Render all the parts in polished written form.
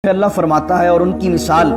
اللہ فرماتا ہے اور ان کی مثال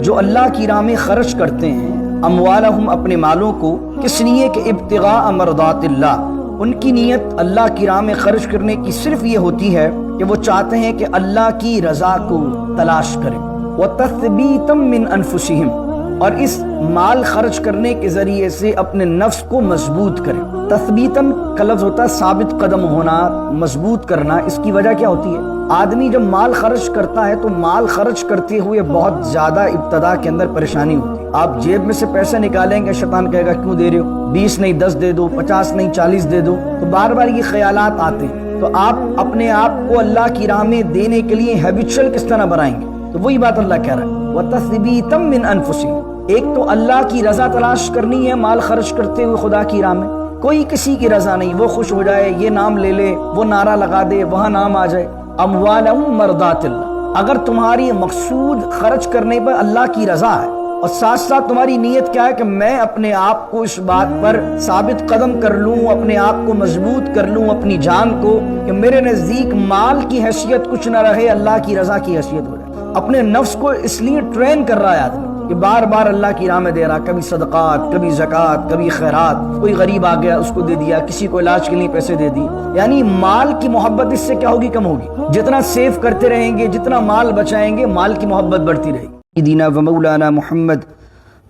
جو اللہ کی راہ میں خرچ کرتے ہیں اموالہم اپنے مالوں کو کس لیے کہ ابتغاء مرضات اللہ، ان کی نیت اللہ کی راہ میں خرچ کرنے کی صرف یہ ہوتی ہے کہ وہ چاہتے ہیں کہ اللہ کی رضا کو تلاش کریں، وَتَثْبِيتًا مِّنْ أَنفُسِهِمْ، اور اس مال خرچ کرنے کے ذریعے سے اپنے نفس کو مضبوط کریں۔ تثبیتاً کا لفظ ہوتا ہے ثابت قدم ہونا، مضبوط کرنا۔ اس کی وجہ کیا ہوتی ہے؟ آدمی جب مال خرچ کرتا ہے تو مال خرچ کرتے ہوئے بہت زیادہ ابتدا کے اندر پریشانی ہوتی ہے۔ آپ جیب میں سے پیسے نکالیں گے، شیطان کہے گا کیوں دے رہے ہو، 20 نہیں 10 دے دو، 50 نہیں 40 دے دو، تو بار بار یہ خیالات آتے ہیں۔ تو آپ اپنے آپ کو اللہ کی راہ میں دینے کے لیے ہیبیچل کس طرح بنائیں گے؟ تو وہی بات اللہ کہہ رہا ہے وَتَثْبِيتًا مِّنْ أَنفُسِهِمْ۔ ایک تو اللہ کی رضا تلاش کرنی ہے مال خرچ کرتے ہوئے خدا کی راہ میں، کوئی کسی کی رضا نہیں، وہ خوش ہو جائے، یہ نام لے لے، وہ نعرہ لگا دے، وہاں نام آ جائے۔ اموالہم مرضات اللہ، اگر تمہاری مقصود خرچ کرنے پر اللہ کی رضا ہے اور ساتھ ساتھ تمہاری نیت کیا ہے کہ میں اپنے آپ کو اس بات پر ثابت قدم کر لوں، اپنے آپ کو مضبوط کر لوں، اپنی جان کو، کہ میرے نزدیک مال کی حیثیت کچھ نہ رہے، اللہ کی رضا کی حیثیت ہو جائے۔ اپنے نفس کو اس لیے ٹرین کر رہا ہے آدمی کہ بار بار اللہ کی راہ میں دے رہا، کبھی صدقات، کبھی زکوٰۃ، کبھی خیرات، کوئی غریب آ گیا اس کو دے دیا، کسی کو علاج کے لیے پیسے دے دیے۔ یعنی مال کی محبت اس سے کیا ہوگی؟ کم ہوگی۔ جتنا سیو کرتے رہیں گے، جتنا مال بچائیں گے، مال کی محبت بڑھتی رہے گی۔ دینا و مولانا محمد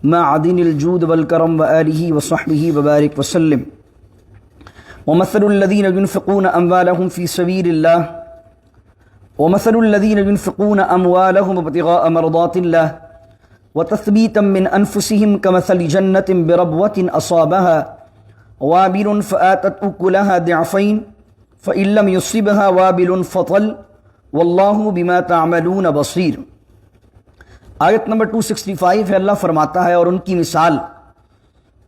معدن الجود والکرم وآلہ وصحبہ وبارک وسلم۔ ومثل الذین ينفقون اموالهم فی سبیل اللہ ومثل الذین ينفقون اموالهم ابتغاء مرضات اللہ وتثبیتا من انفسهم كمثل جنة بربوة اصابها وابل فآتت اکلها ضعفین فإن لم يصبها وابل فطل واللہ بما تعملون بصیر۔ آیت نمبر 265 ہے، اللہ فرماتا ہے اور ان کی مثال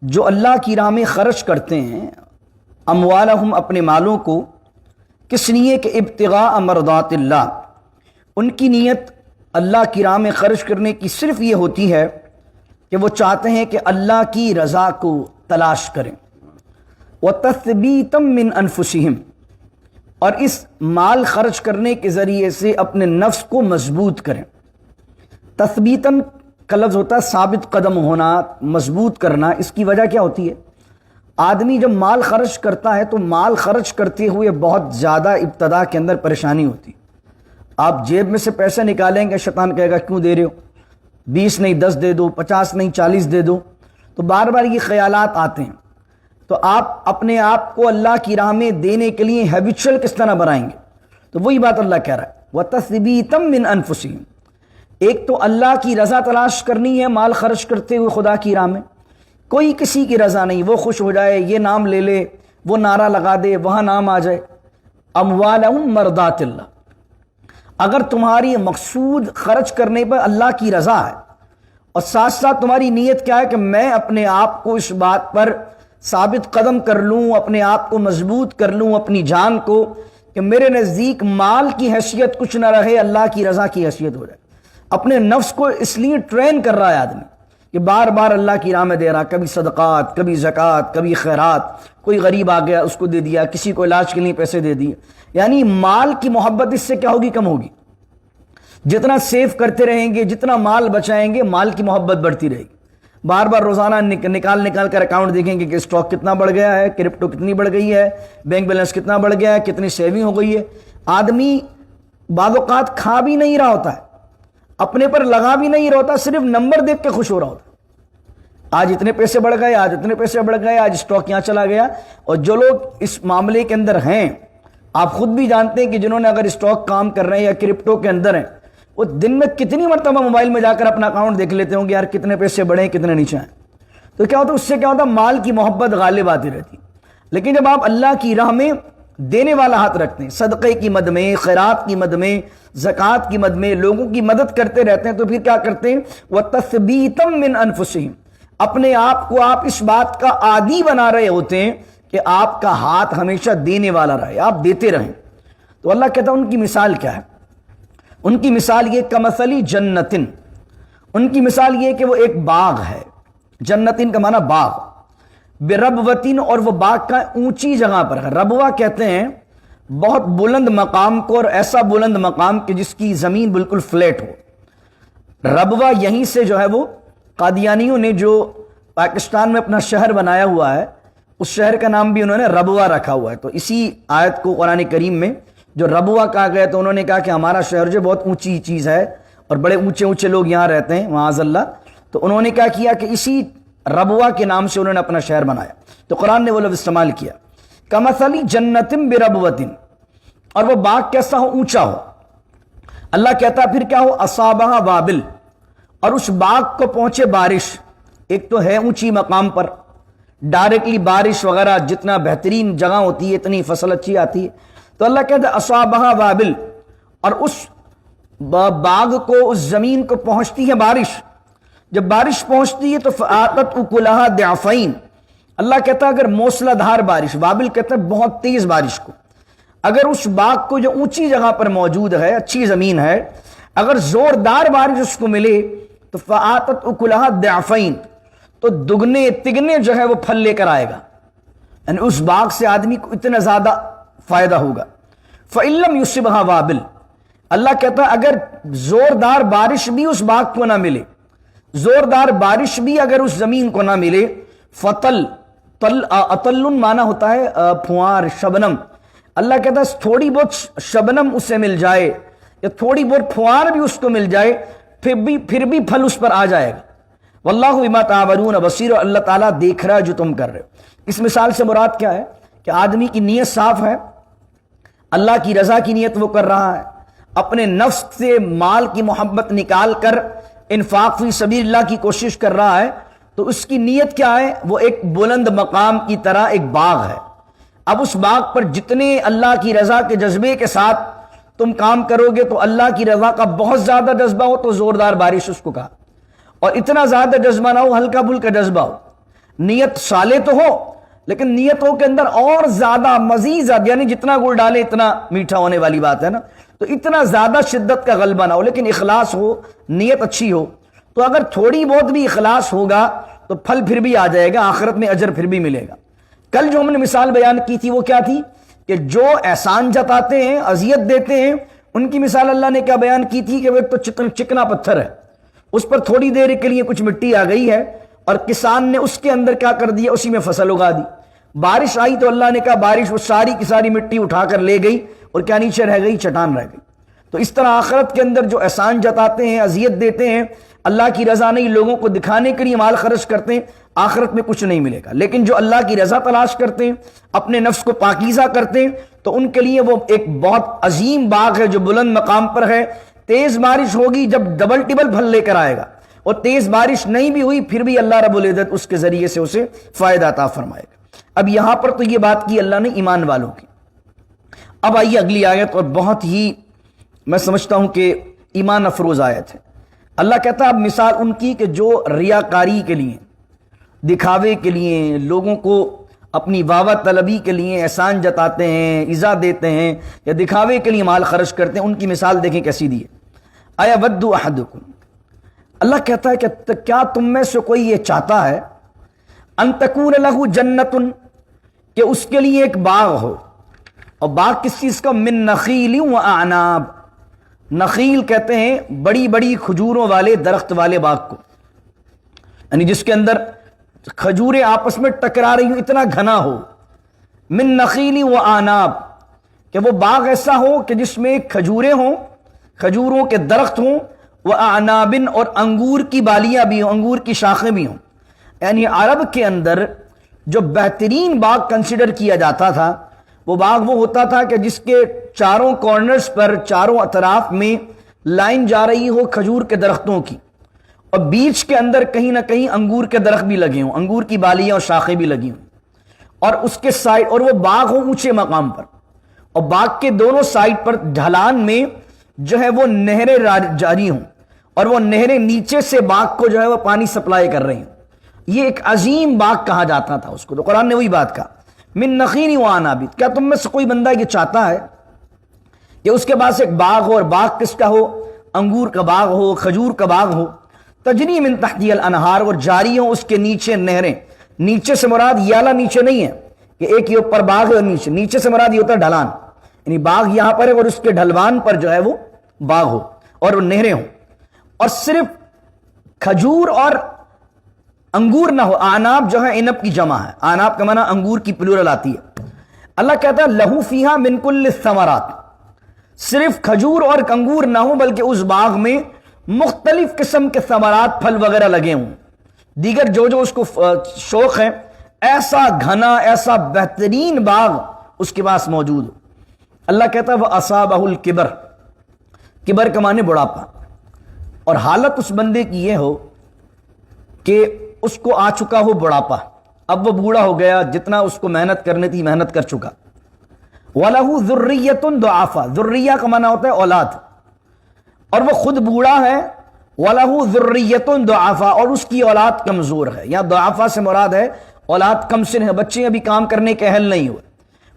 جو اللہ کی راہ میں خرچ کرتے ہیں اموالہم اپنے مالوں کو کس لیے کہ ابتغاء مرضات اللہ، ان کی نیت اللہ کی راہ میں خرچ کرنے کی صرف یہ ہوتی ہے کہ وہ چاہتے ہیں کہ اللہ کی رضا کو تلاش کریں، وَتَثْبِيتًا مِّنْ أَنفُسِهِمْ، اور اس مال خرچ کرنے کے ذریعے سے اپنے نفس کو مضبوط کریں۔ تثبیتاً کا لفظ ہوتا ہے ثابت قدم ہونا، مضبوط کرنا۔ اس کی وجہ کیا ہوتی ہے؟ آدمی جب مال خرچ کرتا ہے تو مال خرچ کرتے ہوئے بہت زیادہ ابتدا کے اندر پریشانی ہوتی ہے۔ آپ جیب میں سے پیسے نکالیں گے، شیطان کہے گا کیوں دے رہے ہو، 20 نہیں 10 دے دو، 50 نہیں 40 دے دو، تو بار بار یہ خیالات آتے ہیں۔ تو آپ اپنے آپ کو اللہ کی راہ میں دینے کے لیے ہیبیچل کس طرح بنائیں گے؟ تو وہی بات اللہ کہہ رہا ہے وَتَثْبِيتًا مِّنْ أَنفُسِهِمْ۔ ایک تو اللہ کی رضا تلاش کرنی ہے مال خرچ کرتے ہوئے خدا کی راہ میں، کوئی کسی کی رضا نہیں، وہ خوش ہو جائے، یہ نام لے لے، وہ نعرہ لگا دے، وہاں نام آ جائے۔ اموالہم مرضات اللہ، اگر تمہاری مقصود خرچ کرنے پر اللہ کی رضا ہے اور ساتھ ساتھ تمہاری نیت کیا ہے کہ میں اپنے آپ کو اس بات پر ثابت قدم کر لوں، اپنے آپ کو مضبوط کر لوں، اپنی جان کو، کہ میرے نزدیک مال کی حیثیت کچھ نہ رہے، اللہ کی رضا کی حیثیت ہو جائے۔ اپنے نفس کو اس لیے ٹرین کر رہا ہے آدمی کہ بار بار اللہ کی راہ میں دے رہا، کبھی صدقات، کبھی زکوٰۃ، کبھی خیرات، کوئی غریب آ گیا اس کو دے دیا، کسی کو علاج کے لیے پیسے دے دیے۔ یعنی مال کی محبت اس سے کیا ہوگی؟ کم ہوگی۔ جتنا سیو کرتے رہیں گے، جتنا مال بچائیں گے، مال کی محبت بڑھتی رہے گی۔ بار بار روزانہ نکال کر اکاؤنٹ دیکھیں گے کہ اسٹاک کتنا بڑھ گیا ہے، کرپٹو کتنی بڑھ گئی ہے، بینک بیلنس کتنا بڑھ گیا ہے، کتنی سیونگ ہو گئی ہے۔ آدمی بعض اوقات کھا بھی نہیں رہا ہوتا ہے، اپنے پر لگا بھی نہیں رہا ہوتا، صرف نمبر دیکھ کے خوش ہو رہا ہوتا ہے۔ آج اتنے پیسے بڑھ گئے، آج اتنے پیسے بڑھ گئے، آج اسٹاک یہاں چلا گیا۔ اور جو لوگ اس معاملے کے اندر ہیں، آپ خود بھی جانتے ہیں کہ جنہوں نے اگر اسٹاک کام کر رہے ہیں یا کرپٹو کے اندر ہیں، وہ دن میں کتنی مرتبہ موبائل میں جا کر اپنا اکاؤنٹ دیکھ لیتے ہوں گے، یار کتنے پیسے بڑھے ہیں، کتنے نیچے ہیں۔ تو کیا ہوتا ہے؟ اس سے کیا ہوتا ہے؟ مال کی محبت غالب آتی رہتی۔ لیکن جب آپ اللہ کی راہ میں دینے والا ہاتھ رکھتے ہیں، صدقے کی مد میں، خیرات کی مد میں، زکوٰۃ کی مد میں، لوگوں کی مدد کرتے رہتے ہیں، تو پھر کیا کرتے ہیں؟ وَتَثْبِيتًا مِّنْ أَنفُسِهِمْ، اپنے آپ کو آپ اس بات کا عادی بنا رہے ہوتے ہیں کہ آپ کا ہاتھ ہمیشہ دینے والا رہے، آپ دیتے رہیں۔ تو اللہ کہتا ہے ان کی مثال کیا ہے؟ ان کی مثال یہ کمثلی جنتن، ان کی مثال یہ کہ وہ ایک باغ ہے، جنتن کا معنی باغ، بربوتن، اور وہ باغ کا اونچی جگہ پر ہے۔ ربوہ کہتے ہیں بہت بلند مقام کو، اور ایسا بلند مقام کہ جس کی زمین بالکل فلیٹ ہو۔ ربوہ یہیں سے جو ہے وہ قادیانیوں نے جو پاکستان میں اپنا شہر بنایا ہوا ہے، اس شہر کا نام بھی انہوں نے ربوہ رکھا ہوا ہے۔ تو اسی آیت کو قرآن کریم میں جو ربوہ کہا گیا تو انہوں نے کہا کہ ہمارا شہر جو بہت اونچی چیز ہے اور بڑے اونچے اونچے لوگ یہاں رہتے ہیں معاذ اللہ، تو انہوں نے کیا کیا کہ اسی ربوہ کے نام سے انہوں نے اپنا شہر بنایا۔ تو قرآن نے وہ لفظ استعمال کیا کمثلی جنتم بربوۃ، اور وہ باغ کیسا ہو؟ اونچا ہو۔ اللہ کہتا پھر کیا ہو؟ اصابہ وابل، اور اس باغ کو پہنچے بارش۔ ایک تو ہے اونچی مقام پر، ڈائریکٹلی بارش وغیرہ جتنا بہترین جگہ ہوتی ہے اتنی فصل اچھی آتی ہے، تو اللہ کہتا ہے اصابہ وابل، اور اس باغ کو، اس زمین کو پہنچتی ہے بارش۔ جب بارش پہنچتی ہے تو فآتت اکلہا ضعفین، اللہ کہتا ہے اگر موسلا دھار بارش، وابل کہتا ہے بہت تیز بارش کو، اگر اس باغ کو جو اونچی جگہ پر موجود ہے، اچھی زمین ہے، اگر زوردار بارش اس کو ملے تو فآتت اکلہا ضعفین، تو دگنے تگنے جو ہے وہ پھل لے کر آئے گا، یعنی اس باغ سے آدمی کو اتنا زیادہ فائدہ ہوگا۔ فَإِن لَّمْ يُصِبْهَا وَابِلٌ، اللہ کہتا ہے اگر زوردار بارش بھی اس باغ کو نہ ملے، زوردار بارش بھی اگر اس زمین کو نہ ملے، فطل اطل معنی ہوتا ہے پھوار، شبنم، اللہ کہتا ہے تھوڑی بہت شبنم اسے مل جائے یا تھوڑی بہت پھوار بھی اس کو مل جائے، پھر بھی پھل اس پر آ جائے گا۔ واللہ بما تعملون بصیر، اللہ تعالیٰ دیکھ رہا ہے جو تم کر رہے ہو۔ اس مثال سے مراد کیا ہے کہ آدمی کی نیت صاف ہے، اللہ کی رضا کی نیت وہ کر رہا ہے، اپنے نفس سے مال کی محبت نکال کر انفاق فی سبیل اللہ کی کوشش کر رہا ہے، تو اس کی نیت کیا ہے؟ وہ ایک بلند مقام کی طرح ایک باغ ہے۔ اب اس باغ پر جتنے اللہ کی رضا کے جذبے کے ساتھ تم کام کرو گے تو اللہ کی رضا کا بہت زیادہ جذبہ ہو تو زوردار بارش اس کو کہا، اور اتنا زیادہ جذبہ نہ ہو، ہلکا پھلکا جذبہ ہو، نیت صالح تو ہو لیکن نیتوں کے اندر اور زیادہ مزید زیادہ، یعنی جتنا گڑ ڈالے اتنا میٹھا ہونے والی بات ہے نا، تو اتنا زیادہ شدت کا غلبہ نہ ہو لیکن اخلاص ہو، نیت اچھی ہو، تو اگر تھوڑی بہت بھی اخلاص ہوگا تو پھل پھر بھی آ جائے گا، آخرت میں اجر پھر بھی ملے گا۔ کل جو ہم نے مثال بیان کی تھی وہ کیا تھی کہ جو احسان جتاتے ہیں، اذیت دیتے ہیں، ان کی مثال اللہ نے کیا بیان کی تھی کہ وہ ایک تو چکنا پتھر ہے، اس پر تھوڑی دیر کے لیے کچھ مٹی آ گئی ہے اور کسان نے اس کے اندر کیا کر دیا، اسی میں فصل اگا دی، بارش آئی تو اللہ نے کہا بارش وہ ساری کی ساری مٹی اٹھا کر لے گئی اور کیا نیچے رہ گئی؟ چٹان رہ گئی۔ تو اس طرح آخرت کے اندر جو احسان جتاتے ہیں، اذیت دیتے ہیں، اللہ کی رضا نہیں لوگوں کو دکھانے کے لیے مال خرچ کرتے ہیں، آخرت میں کچھ نہیں ملے گا، لیکن جو اللہ کی رضا تلاش کرتے ہیں، اپنے نفس کو پاکیزہ کرتے ہیں، تو ان کے لیے وہ ایک بہت عظیم باغ ہے جو بلند مقام پر ہے۔ تیز بارش ہوگی جب ڈبل ٹبل پھل لے کر آئے گا، اور تیز بارش نہیں بھی ہوئی پھر بھی اللہ رب العزت اس کے ذریعے سے اسے فائدہ عطا فرمائے گا۔ اب یہاں پر تو یہ بات کی اللہ نے ایمان والوں کی۔ اب آئیے اگلی آیت، اور بہت ہی میں سمجھتا ہوں کہ ایمان افروز آیت ہے۔ اللہ کہتا ہے اب مثال ان کی کہ جو ریاکاری کے لیے، دکھاوے کے لیے، لوگوں کو اپنی واہ طلبی کے لیے احسان جتاتے ہیں، ایذا دیتے ہیں یا دکھاوے کے لیے مال خرچ کرتے ہیں، ان کی مثال دیکھیں کیسی دی ہے۔ آیا ود احدکم، اللہ کہتا ہے کہ کیا تم میں سے کوئی یہ چاہتا ہے ان تکون لہ جنت، کہ اس کے لیے ایک باغ ہو، اور باغ کس چیز کا؟ من نخیل و اعناب، نخیل کہتے ہیں بڑی بڑی کھجوروں والے درخت والے باغ کو، یعنی جس کے اندر کھجوریں آپس میں ٹکرا رہی ہوں، اتنا گھنا ہو۔ من نخیل و اعناب، کہ وہ باغ ایسا ہو کہ جس میں کھجوریں ہوں، کھجوروں کے درخت ہوں، وہ اعنابن، اور انگور کی بالیاں بھی ہوں، انگور کی شاخیں بھی ہوں۔ یعنی عرب کے اندر جو بہترین باغ کنسیڈر کیا جاتا تھا وہ باغ وہ ہوتا تھا کہ جس کے چاروں کارنرز پر، چاروں اطراف میں لائن جا رہی ہو کھجور کے درختوں کی، اور بیچ کے اندر کہیں نہ کہیں انگور کے درخت بھی لگے ہوں، انگور کی بالیاں اور شاخیں بھی لگی ہوں، اور اس کے سائڈ، اور وہ باغ ہو اونچے مقام پر، اور باغ کے دونوں سائڈ پر ڈھلان میں جو ہے وہ نہریں جاری ہوں، اور وہ نہریں نیچے سے باغ کو جو ہے وہ پانی سپلائی کر رہی ہوں۔ یہ ایک عظیم باغ کہا جاتا تھا اس کو، تو قرآن نے وہی بات کہا من نخیل و اعناب، کیا تم میں سے کوئی بندہ یہ چاہتا ہے کہ اس کے پاس ایک باغ ہو، اور باغ کس کا ہو؟ انگور کا باغ ہو، کھجور کا باغ ہو، تجری من تحتی الانہار، اور جاری ہوں اس کے نیچے نہریں۔ نیچے سے مراد یہ والا نیچے نہیں ہے کہ ایک یہ اوپر باغ ہے اور نیچے سے مراد یہ ہوتا ہے ڈھلان، یعنی باغ یہاں پر ہے اور اس کے ڈھلوان پر جو ہے وہ باغ ہو اور وہ نہریں ہوں، اور صرف کھجور اور انگور نہ ہو. آناب جو ہے عنب کی جمع ہے، آناب کا معنی انگور کی پلورل آتی ہے. اللہ کہتا ہے لہو فیہا من کل الثمرات، صرف کھجور اور انگور نہ ہو بلکہ اس باغ میں مختلف قسم کے ثمرات، پھل وغیرہ لگے ہوں، دیگر جو جو اس کو شوق ہے، ایسا گھنا ایسا بہترین باغ اس کے پاس موجود ہو. اللہ کہتا ہے وَأَصَابَهُ الْكِبَرُ، کبر کا معنی بڑھاپا، اور حالت اس بندے کی یہ ہو کہ اس کو آ چکا ہو بڑھاپا، اب وہ بوڑھا ہو گیا، جتنا اس کو محنت کرنی تھی محنت کر چکا. وَلَهُ ذُرِّيَّةٌ ضُعَافَىٰ، ذریہ کا معنی ہوتا ہے اولاد، اور وہ خود بوڑھا ہے. وَلَهُ ذُرِّيَّةٌ ضُعَافَىٰ، اور اس کی اولاد کمزور ہے. یا ضعافا سے مراد ہے اولاد کم سن ہے، بچے ابھی کام کرنے کے اہل نہیں ہوئے،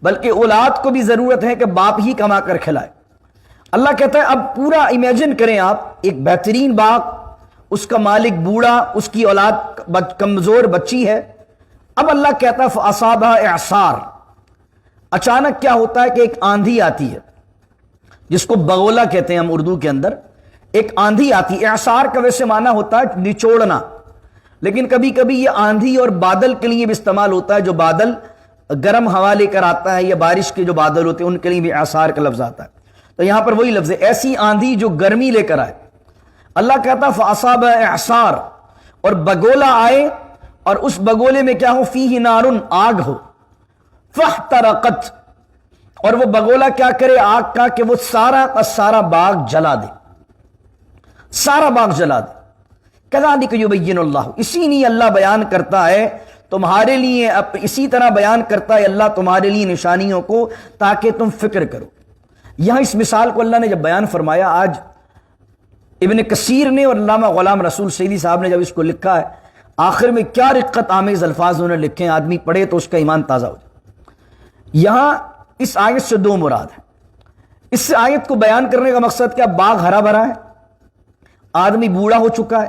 بلکہ اولاد کو بھی ضرورت ہے کہ باپ ہی کما کر کھلائے. اللہ کہتا ہے اب پورا امیجن کریں آپ، ایک بہترین باغ، اس کا مالک بوڑھا، اس کی اولاد کمزور بچی ہے. اب اللہ کہتا ہے فَأَصَابَهَا إِعْصَارٌ، اچانک کیا ہوتا ہے کہ ایک آندھی آتی ہے جس کو بغولہ کہتے ہیں ہم اردو کے اندر. ایک آندھی آتی ہے. اعصار کا ویسے معنی ہوتا ہے نچوڑنا، لیکن کبھی کبھی یہ آندھی اور بادل کے لیے بھی استعمال ہوتا ہے. جو بادل گرم ہوا لے کر آتا ہے یا بارش کے جو بادل ہوتے ہیں ان کے لیے بھی اعصار کا لفظ آتا ہے. تو یہاں پر وہی لفظ ہے، ایسی آندھی جو گرمی لے کر آئے. اللہ کہتا ہے فَأَصَابَ اعصار، اور بگولہ آئے، اور اس بگولے میں کیا ہو، فیہ نارن، آگ ہو، فاحترقت، اور وہ بگولہ کیا کرے آگ کا کہ وہ سارا کا سارا باغ جلا دے، سارا باغ جلا دے. کذالک یبین اللہ، اسی لیے اللہ بیان کرتا ہے تمہارے لیے، اسی طرح بیان کرتا ہے اللہ تمہارے لیے نشانیوں کو تاکہ تم فکر کرو. یہاں اس مثال کو اللہ نے جب بیان فرمایا، آج ابن کثیر نے اور علامہ غلام رسول سعیدی صاحب نے جب اس کو لکھا ہے، آخر میں کیا رقت آمیز الفاظ انہوں نے لکھے ہیں، آدمی پڑھے تو اس کا ایمان تازہ ہو جائے. یہاں اس آیت سے دو مراد ہے. اس آیت کو بیان کرنے کا مقصد کیا، باغ ہرا بھرا ہے، آدمی بوڑھا ہو چکا ہے،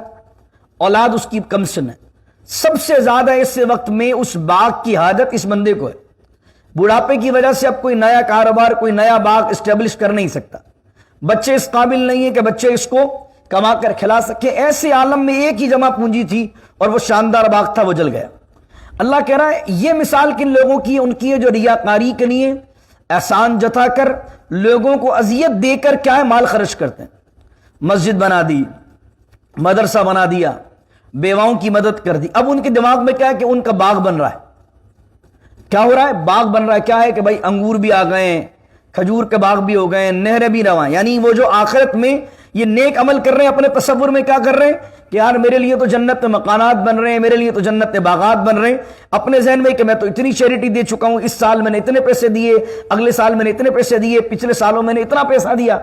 اولاد اس کی کم سن ہے. سب سے زیادہ اس وقت میں اس باغ کی حاجت اس بندے کو ہے. بڑھاپے کی وجہ سے اب کوئی نیا کاروبار، کوئی نیا باغ اسٹیبلش کر نہیں سکتا، بچے اس قابل نہیں ہیں کہ بچے اس کو کما کر کھلا سکے. ایسے عالم میں ایک ہی جمع پونجی تھی اور وہ شاندار باغ تھا، وہ جل گیا. اللہ کہہ رہا ہے یہ مثال کن لوگوں کی، ان کی ہے جو ریاکاری کے لیے احسان جتا کر لوگوں کو اذیت دے کر کیا ہے مال خرچ کرتے ہیں. مسجد بنا دی، مدرسہ بنا دیا، بیواؤں کی مدد کر دی. اب ان کے دماغ میں کیا ہے کہ ان کا باغ بن رہا ہے. کیا ہو رہا ہے، باغ بن رہا ہے. کیا ہے کہ بھائی انگور بھی آ گئے ہیں، کھجور کے باغ بھی ہو گئے ہیں، نہریں بھی رواں. یعنی وہ جو آخرت میں یہ نیک عمل کر رہے ہیں، اپنے تصور میں کیا کر رہے ہیں کہ یار میرے لیے تو جنت میں مکانات بن رہے ہیں، میرے لیے تو جنت میں باغات بن رہے ہیں. اپنے ذہن میں کہ میں تو اتنی چیریٹی دے چکا ہوں، اس سال میں نے اتنے پیسے دیے، اگلے سال میں نے اتنے پیسے دیے، پچھلے سالوں میں نے اتنا پیسہ دیا.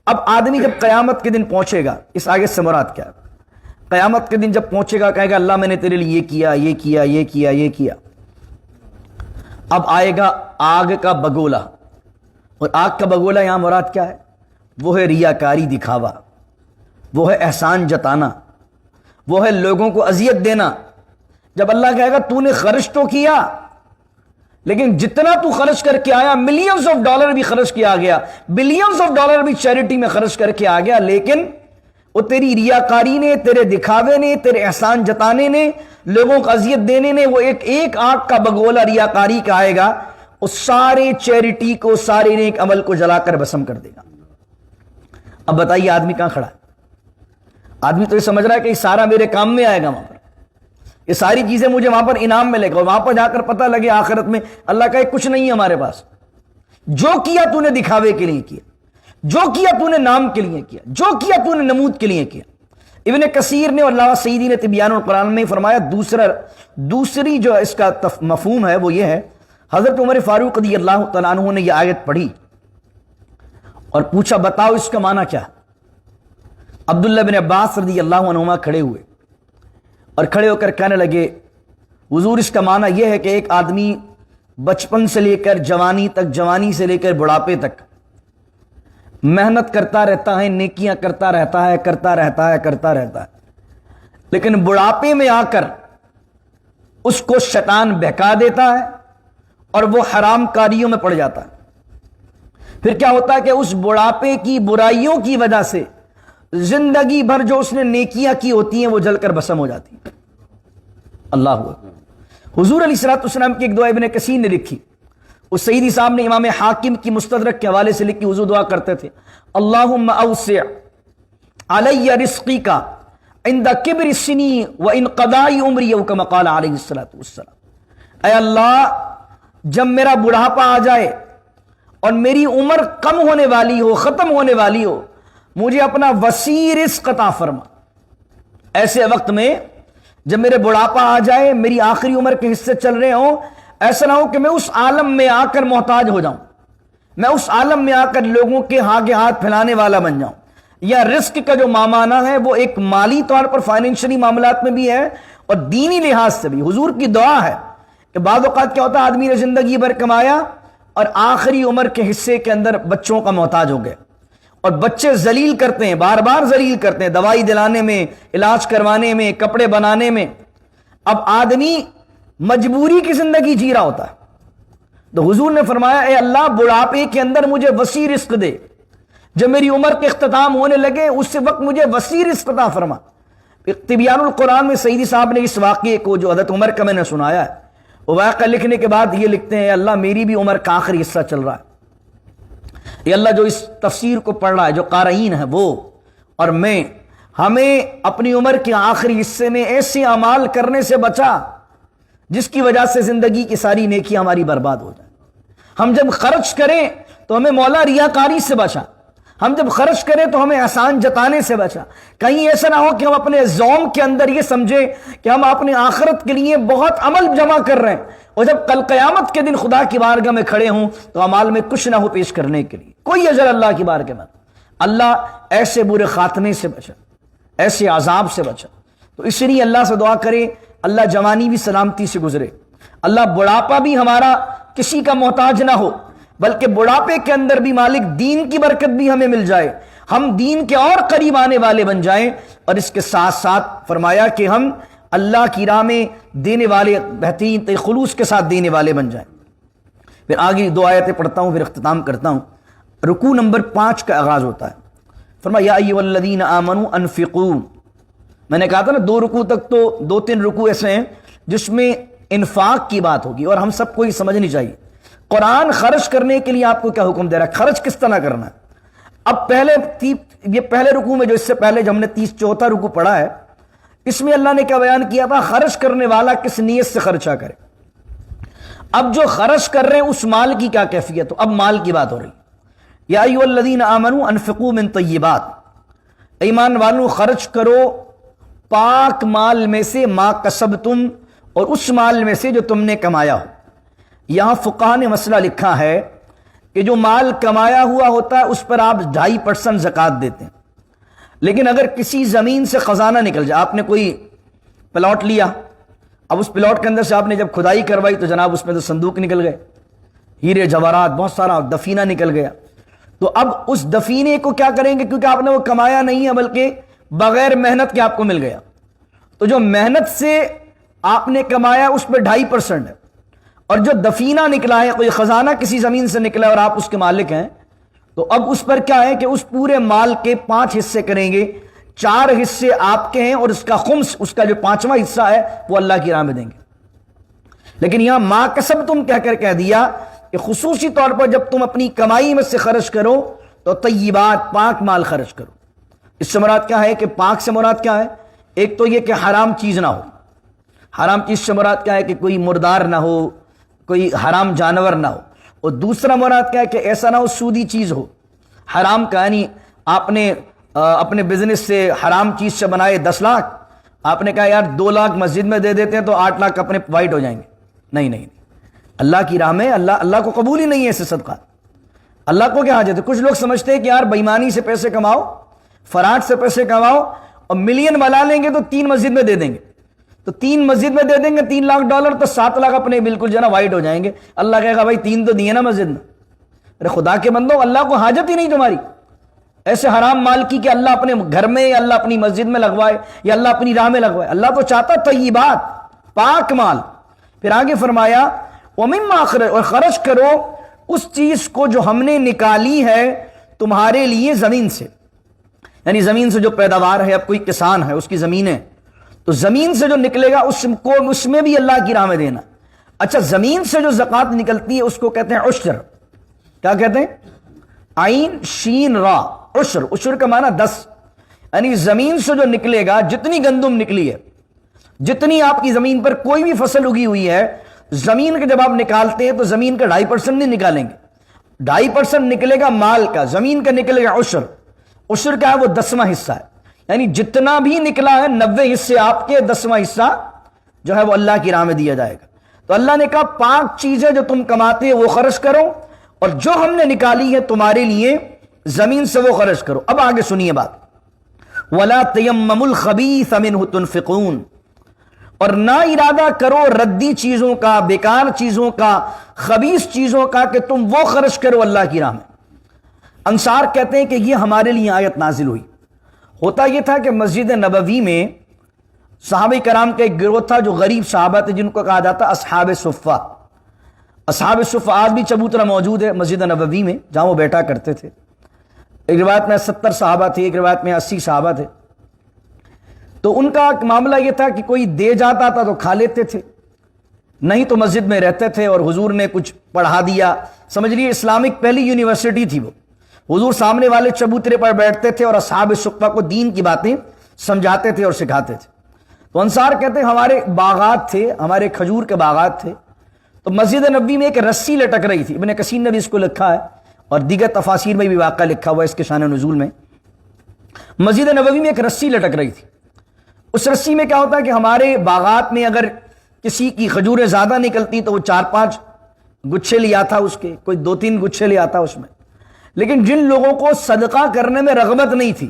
اب آدمی جب قیامت کے دن پہنچے گا، اس آگے سے مراد کیا ہے، قیامت کے دن جب پہنچے گا کہے گا اللہ میں نے تیرے لیے یہ کیا، یہ کیا، یہ کیا، یہ کیا. اب آئے گا آگ کا بگولہ، اور آگ کا بگولہ یہاں مراد کیا ہے، وہ ہے ریاکاری، دکھاوا، وہ ہے احسان جتانا، وہ ہے لوگوں کو اذیت دینا. جب اللہ کہے گا تو نے خرچ تو کیا، لیکن جتنا تو خرچ کر کے آیا، ملینز آف ڈالر بھی خرچ کیا گیا، بلینز آف ڈالر بھی چیریٹی میں خرچ کر کے آ گیا، لیکن وہ تیری ریاکاری نے، تیرے دکھاوے نے، تیرے احسان جتانے نے، لوگوں کو اذیت دینے نے، وہ ایک آگ کا بگولہ ریاکاری کا آئے گا، اس سارے چیریٹی کو، سارے نیک عمل کو جلا کر بھسم کر دے گا. اب بتائیے آدمی کہاں کھڑا ہے؟ آدمی تو یہ سمجھ رہا ہے کہ یہ سارا میرے کام میں آئے گا، وہاں پر یہ ساری چیزیں مجھے وہاں پر انعام ملے گا، اور وہاں پر جا کر پتہ لگے آخرت میں اللہ کا کچھ نہیں ہے ہمارے پاس. جو کیا تو نے دکھاوے کے لیے کیا، جو کیا تو نے نام کے لیے کیا، جو کیا تو نے نمود کے لیے کیا. ابن کثیر نے اور علامہ سعیدی نے تبیان القرآن میں فرمایا دوسری جو اس کا مفہوم ہے وہ یہ ہے، حضرت عمر فاروق رضی اللہ تعالیٰ عنہ نے یہ آیت پڑھی اور پوچھا بتاؤ اس کا معنی کیا. عبداللہ بن عباس رضی اللہ عنہما کھڑے ہوئے اور کھڑے ہو کر کہنے لگے حضور اس کا معنی یہ ہے کہ ایک آدمی بچپن سے لے کر جوانی تک، جوانی سے لے کر بڑھاپے تک محنت کرتا رہتا ہے، نیکیاں کرتا رہتا ہے، کرتا رہتا ہے، کرتا رہتا ہے، لیکن بڑھاپے میں آ کر اس کو شیطان بہکا دیتا ہے اور وہ حرام کاریوں میں پڑ جاتا ہے. پھر کیا ہوتا ہے کہ اس بڑھاپے کی برائیوں کی وجہ سے زندگی بھر جو اس نے نیکیاں کی ہوتی ہیں وہ جل کر بھسم ہو جاتی ہیں۔ اللہ اکبر۔ حضور علیہ الصلوۃ والسلام کی ایک دعا ابن کثیر نے لکھی، اس سیدی صاحب نے امام حاکم کی مستدرک کے حوالے سے لکھی، حضور دعا کرتے تھے اللہم اوسع علی رزقی کا عند کبر سنی و انقضاء عمری، او کما قال علیہ الصلوۃ والسلام، اے اللہ جب میرا بڑھاپا آ جائے اور میری عمر کم ہونے والی ہو، ختم ہونے والی ہو، مجھے اپنا وسیع رزق عطا فرما۔ ایسے وقت میں جب میرے بڑھاپا آ جائے، میری آخری عمر کے حصے چل رہے ہوں، ایسا نہ ہو کہ میں اس عالم میں آ کر محتاج ہو جاؤں، میں اس عالم میں آ کر لوگوں کے آگے ہاتھ پھیلانے والا بن جاؤں۔ یا رزق کا جو معنی ہے وہ ایک مالی طور پر فائنینشلی معاملات میں بھی ہے اور دینی لحاظ سے بھی۔ حضور کی دعا ہے کہ بعض اوقات کیا ہوتا ہے، آدمی نے زندگی بھر کمایا اور آخری عمر کے حصے کے اندر بچوں کا محتاج ہو گئے، اور بچے ذلیل کرتے ہیں، بار بار ذلیل کرتے ہیں، دوائی دلانے میں، علاج کروانے میں، کپڑے بنانے میں۔ اب آدمی مجبوری کی زندگی جی رہا ہوتا ہے، تو حضور نے فرمایا اے اللہ بڑھاپے کے اندر مجھے وسیع رزق دے، جب میری عمر کے اختتام ہونے لگے اس وقت مجھے وسیع رزق عطا فرما۔ تبیان القرآن میں سیدی صاحب نے اس واقعے کو جو حضرت عمر کا میں نے سنایا ہے، وہ واقعہ لکھنے کے بعد یہ لکھتے ہیں اللہ میری بھی عمر کا آخری حصہ چل رہا ہے، یہ اللہ جو اس تفسیر کو پڑھ رہا ہے، جو قارئین ہے وہ اور میں، ہمیں اپنی عمر کے آخری حصے میں ایسے اعمال کرنے سے بچا جس کی وجہ سے زندگی کی ساری نیکی ہماری برباد ہو جائے۔ ہم جب خرچ کریں تو ہمیں مولا ریاکاری سے بچا، ہم جب خرچ کریں تو ہمیں احسان جتانے سے بچا۔ کہیں ایسا نہ ہو کہ ہم اپنے زوم کے اندر یہ سمجھیں کہ ہم اپنے آخرت کے لیے بہت عمل جمع کر رہے ہیں، اور جب کل قیامت کے دن خدا کی بارگاہ میں کھڑے ہوں تو اعمال میں کچھ نہ ہو پیش کرنے کے لیے، کوئی اجر اللہ کی بارگاہ میں۔ اللہ ایسے برے خاتمے سے بچا، ایسے عذاب سے بچا۔ تو اس لیے اللہ سے دعا کرے اللہ جوانی بھی سلامتی سے گزرے، اللہ بڑھاپا بھی ہمارا کسی کا محتاج نہ ہو، بلکہ بڑھاپے کے اندر بھی مالک دین کی برکت بھی ہمیں مل جائے، ہم دین کے اور قریب آنے والے بن جائیں، اور اس کے ساتھ ساتھ فرمایا کہ ہم اللہ کی راہ میں دینے والے بہترین خلوص کے ساتھ دینے والے بن جائیں۔ پھر آگے دو آیتیں پڑھتا ہوں، پھر اختتام کرتا ہوں۔ رکوع نمبر 5 کا آغاز ہوتا ہے، فرمایا یا ایھا الذین آمنوا انفقوا۔ میں نے کہا تھا نا 2 رکوع تک تو 2-3 رکوع ایسے ہیں جس میں انفاق کی بات ہوگی، اور ہم سب کو یہ سمجھنی چاہیے قرآن خرچ کرنے کے لیے آپ کو کیا حکم دے رہا ہے، خرچ کس طرح کرنا ہے۔ اب پہلے رکوع میں جو اس سے پہلے جو ہم نے 34 رکوع پڑھا ہے، اس میں اللہ نے کیا بیان کیا تھا، خرچ کرنے والا کس نیت سے خرچہ کرے۔ اب جو خرچ کر رہے ہیں اس مال کی کیا کیفیت ہو، اب مال کی بات ہو رہی۔ یا ایھا الذین آمنوا انفقوا من طیبات، ایمان والو خرچ کرو پاک مال میں سے، ما کسبتم، اور اس مال میں سے جو تم نے کمایا ہو۔ یہاں فقہاء نے مسئلہ لکھا ہے کہ جو مال کمایا ہوا ہوتا ہے اس پر آپ 2.5% زکوٰۃ دیتے ہیں، لیکن اگر کسی زمین سے خزانہ نکل جائے، آپ نے کوئی پلاٹ لیا، اب اس پلاٹ کے اندر سے آپ نے جب کھدائی کروائی تو جناب اس میں تو صندوق نکل گئے، ہیرے جواہرات بہت سارا دفینہ نکل گیا، تو اب اس دفینے کو کیا کریں گے، کیونکہ آپ نے وہ کمایا نہیں ہے بلکہ بغیر محنت کے آپ کو مل گیا، تو جو محنت سے آپ نے کمایا اس پہ 2.5% ہے، اور جو دفینہ نکلا ہے، کوئی خزانہ کسی زمین سے نکلا ہے اور آپ اس کے مالک ہیں، تو اب اس پر کیا ہے کہ اس پورے مال کے 5 حصے کریں گے، 4 حصے آپ کے ہیں اور اس کا خمس، اس کا جو 5واں حصہ ہے وہ اللہ کی راہ میں دیں گے۔ لیکن یہاں ما کسبتم کہہ کر کہہ دیا کہ خصوصی طور پر جب تم اپنی کمائی میں سے خرچ کرو تو طیبات، پاک مال خرچ کرو۔ اس سے مراد کیا ہے کہ پاک سے مراد کیا ہے، ایک تو یہ کہ حرام چیز نہ ہو، حرام چیز سے مراد کیا ہے کہ کوئی مردار نہ ہو، کوئی حرام جانور نہ ہو، اور دوسرا مراد کیا ہے کہ ایسا نہ ہو سودی چیز ہو، حرام کا، یعنی آپ نے اپنے بزنس سے حرام چیز سے بنائے 10 لاکھ، آپ نے کہا یار 2 لاکھ مسجد میں دے دیتے ہیں تو 8 لاکھ اپنے وائٹ ہو جائیں گے، نہیں، اللہ کی راہ میں اللہ کو قبول ہی نہیں ہے ایسے صدقات، اللہ کو کیا حاجت ہے۔ کچھ لوگ سمجھتے ہیں کہ یار بےایمانی سے پیسے کماؤ، فراڈ سے پیسے کماؤ اور ملین بنا لیں گے تو 3 مسجد میں دے دیں گے، تو 3 مسجد میں دے دیں گے $3 لاکھ تو 7 لاکھ اپنے بالکل جو ہے نا وائٹ ہو جائیں گے۔ اللہ کہے گا بھائی 3 تو دیے نا مسجد میں۔ ارے خدا کے بندو، اللہ کو حاجت ہی نہیں تمہاری ایسے حرام مال کی کہ اللہ اپنے گھر میں یا اللہ اپنی مسجد میں لگوائے یا اللہ اپنی راہ میں لگوائے۔ اللہ تو چاہتا طیبات، پاک مال۔ پھر آگے فرمایا وَمِمَّا أَخْرَجْنَا، اور خرچ کرو اس چیز کو جو ہم نے نکالی ہے تمہارے لیے زمین سے، یعنی زمین سے جو پیداوار ہے، اب کوئی کسان ہے اس کی زمین ہے تو زمین سے جو نکلے گا اس میں بھی اللہ کی راہ میں دینا۔ اچھا، زمین سے جو زکوٰۃ نکلتی ہے اس کو کہتے ہیں عشر۔ کیا کہتے ہیں؟ عین شین را، عشر۔ عشر کا معنی 10، یعنی زمین سے جو نکلے گا، جتنی گندم نکلی ہے، جتنی آپ کی زمین پر کوئی بھی فصل اگی ہوئی ہے، زمین کے جب آپ نکالتے ہیں تو زمین کا 2.5% نہیں نکالیں گے، 2.5% نکلے گا مال کا، زمین کا نکلے گا عشر۔ عشر کا ہے وہ 10واں حصہ ہے، یعنی جتنا بھی نکلا ہے 90 حصے آپ کے، 10واں حصہ جو ہے وہ اللہ کی راہ میں دیا جائے گا۔ تو اللہ نے کہا پاک چیزیں جو تم کماتے ہو وہ خرچ کرو، اور جو ہم نے نکالی ہے تمہارے لیے زمین سے وہ خرچ کرو۔ اب آگے سنیے بات، وَلَا تَيَمَّمُوا الْخَبِيثَ مِنْهُ تُنْفِقُونَ، اور نہ ارادہ کرو ردی چیزوں کا، بیکار چیزوں کا، خبیث چیزوں کا کہ تم وہ خرچ کرو اللہ کی راہ میں۔ انصار کہتے ہیں کہ یہ ہمارے لیے آیت نازل ہوئی۔ ہوتا یہ تھا کہ مسجد نبوی میں صحابہ کرام کا ایک گروہ تھا جو غریب صحابہ تھے، جن کو کہا جاتا اصحاب صفہ۔ اصحاب صفہ آج بھی چبوترا موجود ہے مسجد نبوی میں جہاں وہ بیٹھا کرتے تھے۔ ایک روایت میں 70 صحابہ تھے، ایک روایت میں 80 صحابہ تھے۔ تو ان کا معاملہ یہ تھا کہ کوئی دے جاتا تھا تو کھا لیتے تھے، نہیں تو مسجد میں رہتے تھے، اور حضور نے کچھ پڑھا دیا، سمجھ لیے اسلامک پہلی یونیورسٹی تھی وہ۔ حضور سامنے والے چبوترے پر بیٹھتے تھے اور اصحاب صفہ کو دین کی باتیں سمجھاتے تھے اور سکھاتے تھے۔ تو انصار کہتے ہیں ہمارے باغات تھے، ہمارے کھجور کے باغات تھے، تو مسجد نبوی میں ایک رسی لٹک رہی تھی۔ ابن کثیر نے بھی اس کو لکھا ہے اور دیگر تفاسیر میں بھی واقعہ لکھا ہوا ہے اس کے شان نزول میں۔ مسجد نبوی میں ایک رسی لٹک رہی تھی۔ اس رسی میں کیا ہوتا ہے کہ ہمارے باغات میں اگر کسی کی کھجوریں زیادہ نکلتی تو وہ 4-5 گچھے لے آتا، اس کے کوئی 2-3 گچھے لے آتا اس میں۔ لیکن جن لوگوں کو صدقہ کرنے میں رغبت نہیں تھی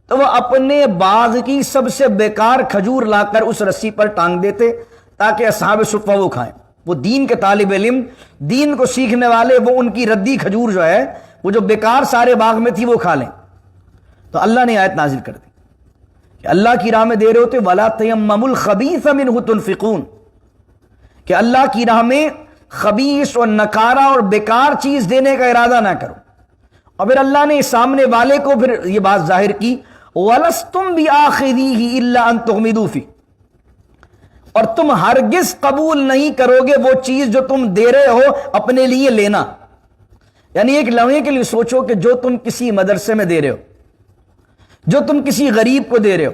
تو وہ اپنے باغ کی سب سے بیکار کھجور لا کر اس رسی پر ٹانگ دیتے تاکہ اصحاب صفہ وہ کھائیں۔ وہ دین کے طالب علم، دین کو سیکھنے والے، وہ ان کی ردی کھجور جو ہے وہ جو بیکار سارے باغ میں تھی وہ کھا لیں۔ تو اللہ نے آیت نازل کر دی کہ اللہ کی راہ میں دے رہے ہوتے وَلَا تَيَمَّمُوا الْخَبِيثَ مِنْهُ تُنْفِقُونَ، کہ اللہ کی راہ میں خبیث اور نکارہ اور بیکار چیز دینے کا ارادہ نہ کرو۔ اور پھر اللہ نے سامنے والے کو پھر یہ بات ظاہر کی وَلَسْتُمْ بِآخِذِيهِ إِلَّا أَن تُغْمِضُوا فِيهِ، اور تم ہرگز قبول نہیں کرو گے وہ چیز جو تم دے رہے ہو اپنے لیے لینا۔ یعنی ایک لمحے کے لیے سوچو کہ جو تم کسی مدرسے میں دے رہے ہو، جو تم کسی غریب کو دے رہے ہو،